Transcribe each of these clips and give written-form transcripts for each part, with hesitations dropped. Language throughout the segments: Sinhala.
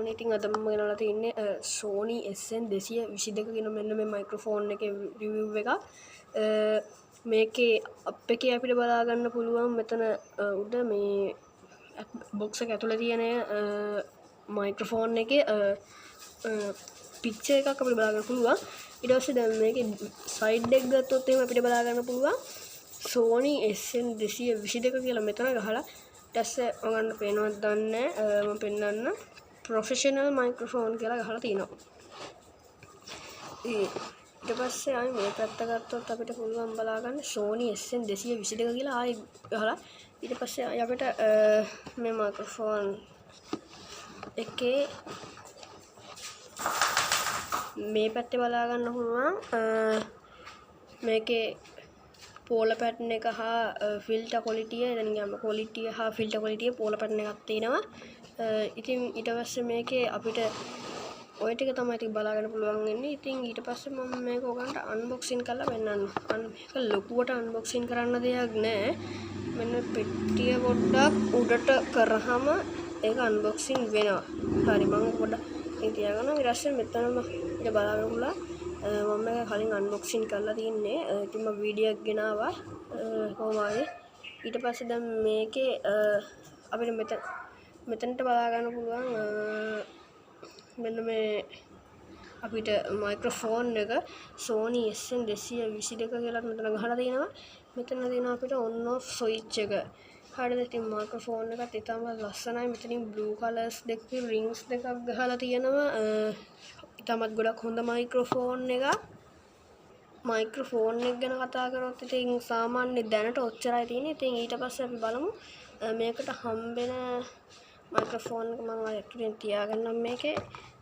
ආයුබෝවන්. ඉතින් අද මම ගෙනල්ලා තින්නේ Sony SN222 කියන මෙන්න මේ මයික්‍රොෆෝන් එකේ රිවිව් එක. මේකේ අප් එකේ අපිට බලා ගන්න පුළුවන් මෙතන උඩ මේ බොක්ස් එක ඇතුලේ තියෙන මයික්‍රොෆෝන් එකේ පික්චර් එකක් අපිට බලා ගන්න පුළුවන්. ඊට පස්සේ දැන් මේකේ සයිඩ් එක ගත්තොත් එහෙම අපිට බලා ගන්න පුළුවන් Sony SN222 කියලා මෙතන ගහලා ඊටස්සේ ඔයගොල්ලන්ට පේනවද දන්නේ මම පෙන්නන්න ප්‍රොෆෙෂනල් මයික්‍රොෆෝන් කියලා ගහලා තියෙනවා. ඊට පස්සේ ආයි මේ පැත්ත ගත්තොත් අපිට පුළුවන් බලා ගන්න Sony SN222 කියලා ආයි ගහලා ඊට පස්සේ ආයි අපිට මේ මයික්‍රොෆෝන් එකේ මේ පැත්තේ බලා ගන්න පුළුවන් මේකේ පෝල පැටර්න් එක හා ෆිල්ටර් ක්වොලිටි එක يعني ක්වොලිටි හා ෆිල්ටර් ක්වොලිටි පෝල පැටර්න් එකක් තියෙනවා. ඉතින් ඊට පස්සේ මේකේ අපිට ඔය ටික තමයි ඉතින් බලා ගන්න පුළුවන් වෙන්නේ. ඉතින් ඊට පස්සේ මම මේක ඔයගන්ට අන්බොක්සින් කරලා පෙන්නන්න. මේක ලොකුවට අන්බොක්සින් කරන්න දෙයක් නැහැ. මෙන්න පෙට්ටිය පොඩ්ඩක් උඩට කරාම ඒක අන්බොක්සින් වෙනවා. හරි මම පොඩ්ඩක් ඉතින් තියාගන්නවා. ඊට පස්සේ මෙතනම ඉත බලා ගන්න පුළුවන්. මම මේක කලින් අන්බොක්සින් කරලා තින්නේ. ඉතින් මම වීඩියෝ එක ගෙනාවා කොහොමද. ඊට පස්සේ දැන් මේකේ අපිට මෙතනට බලා ගන්න පුළුවන් මෙන්න මේ අපිට මයික්‍රොෆෝන් එක Sony SN222 කියලා මෙතන ගහලා තියෙනවා. මෙතන තියෙනවා අපිට on off switch එක. හරිද? ඉතින් මයික්‍රොෆෝන් එකත් ඉතාම ලස්සනයි. මෙතනින් blue colors දෙකකින් rings දෙකක් ගහලා තියෙනවා. ඉතාමත් ගොඩක් හොඳ මයික්‍රොෆෝන් එක. මයික්‍රොෆෝන් එක ගැන කතා කරොත් ඉතින් සාමාන්‍ය දැනට ඔච්චරයි තියෙන්නේ. ඉතින් ඊට පස්සේ අපි බලමු මේකට හම්බෙන මයික්‍රොෆෝන් එක මම ඇතුලෙන් තියාගන්නම් මේකේ.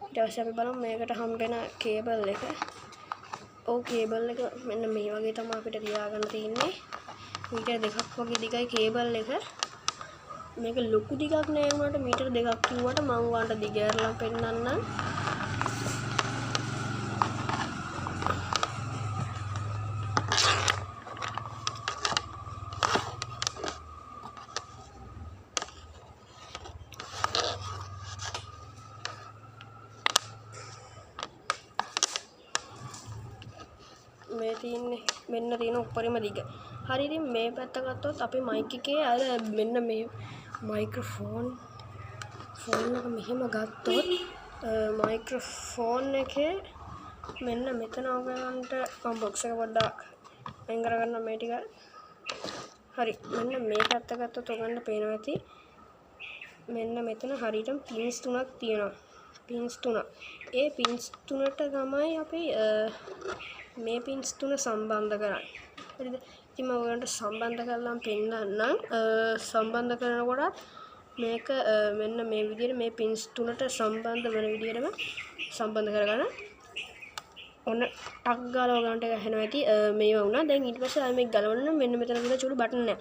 ඊට පස්සේ අපි බලමු මේකට හම්බෙන කේබල් එක. ඔව් කේබල් එක මෙන්න මේ වගේ තමයි අපිට තියාගන්න තියෙන්නේ. මීටර් දෙකක් වගේ දිගයි කේබල් එක. මේක ලොකු දිගක් නෑ වුණාට මීටර් දෙකක් කිව්වට මම ඔයාලට දිග ඇරලා පෙන්නන්නම්. මේ තියෙන්නේ මෙන්න තියෙන උඩරිම දිග. හරි ඉතින් මේ පැත්ත ගත්තොත් අපි මයික් එකේ අර මෙන්න මේ මයික්‍රොෆෝන් එක මෙහෙම ගත්තොත් මයික්‍රොෆෝන් එකේ මෙන්න මෙතන ඔයගලන්ට මම බොක්ස් එක පොඩ්ඩක් වෙන් කරගන්න මේ ටික. හරි මෙන්න මේ පැත්ත ගත්තොත් ඔයගලන්ට පේනවා ඇති මෙන්න මෙතන හරියටම පින්ස් තුනක් තියෙනවා. පින්ස් තුනක්. ඒ පින්ස් තුනට තමයි අපි මේ පින්ස් තුන සම්බන්ධ කරන්නේ. හරිද? ඉතින් මම ඔයගලන්ට සම්බන්ධ කරලා පෙන්නන්නම්. සම්බන්ධ කරනකොට මේක මෙන්න මේ විදිහට මේ පින්ස් තුනට සම්බන්ධ වෙන විදිහටම සම්බන්ධ කරගන්න. ඔන්න ටක් ගාලා ඔයගලන්ට ඇහෙනවා ඇති මේවා වුණා. දැන් ඊට පස්සේ ආයෙ මේක ගලවන්න මෙන්න මෙතන තියෙන චුඩු බටන් එක.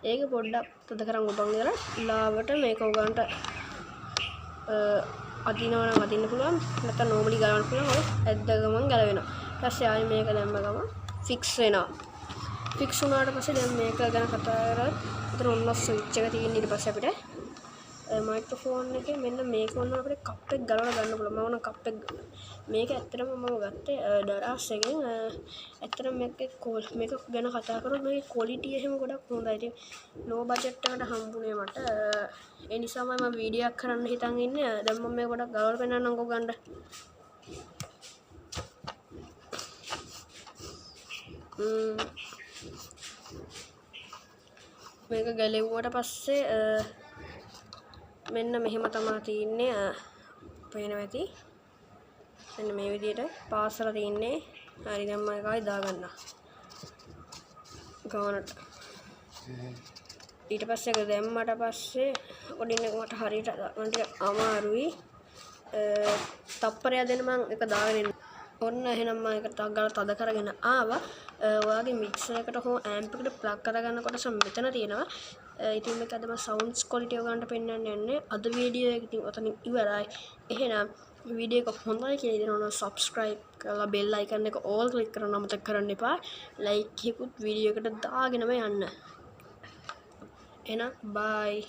ඒක පොඩ්ඩක් තද කරන් ඔබන් දාලා ලාවට මේක ඔයගලන්ට අදිනවා නම් අදින්න පුළුවන්. නැත්නම් normally ගලවන්න පුළුවන්. ඔය ඇද්ද ගමන් ගලවෙනවා. ඊට පස්සේ ආයෙ මේක දැම්ම ගමන් ෆික්ස් වෙනවා. ෆික්ස් වුණාට පස්සේ දැන් මේක ගැන කතා කරලා අතන on off switch එක තියෙන ඊට පස්සේ අපිට මයික්‍රොෆෝන් එකේ මෙන්න මේක වුණ අපිට කප් එක ගලවලා ගන්න පුළුවන්. මම ඕන කප් එක මේක ඇත්තටම මම ගත්තේ ඩරාස් එකෙන්. ඇත්තටම මේක ගැන කතා කරොත් මේකේ ක්වොලිටි එහෙම ගොඩක් හොඳයි. ඉතින් ලෝ බජට් එකට හම්බුනේ මට. ඒ නිසාමයි මම වීඩියෝ එකක් කරන්න හිතන් ඉන්නේ. දැන් මම මේක ගොඩක් ගලවලා පෙන්නන්නම්කෝ ගන්න. මේක ගැලෙව්වට පස්සේ මෙන්න මෙහෙම තමයි තියෙන්නේ. පේනවා ඇති. මෙන්න මේ විදිහට පාස්සලා තින්නේ. හරි දැන් මම එකයි දාගන්න. ගානට. ඊට පස්සේ ඒක දැම්මට පස්සේ ඔඩින් එක මට හරියට දාගන්න ටික අමාරුයි. තප්පරයක් දෙන්න මම එක දාගෙන ඔන්න එහෙනම් මම ඒක ටක් ගාලා තද කරගෙන ආවා. ඔයාගේ මික්සර් එකට හෝ ඇම්ප් එකට ප්ලග් කරගන්න කොටස මෙතන තියෙනවා. ඉතින් මේක අද මම සවුන්ඩ්ස් ක්වොලිටි ඔයගලන්ට පෙන්වන්න යන්නේ. අද වීඩියෝ එක ඉතින් ඔතනින් ඉවරයි. එහෙනම් වීඩියෝ එක හොඳයි කියලා දෙනවා නම් subscribe කරලා bell icon එක all click කරන්න අමතක කරන්න එපා. like එකකුත් වීඩියෝ එකට දාගෙනම යන්න. එහෙනම් bye.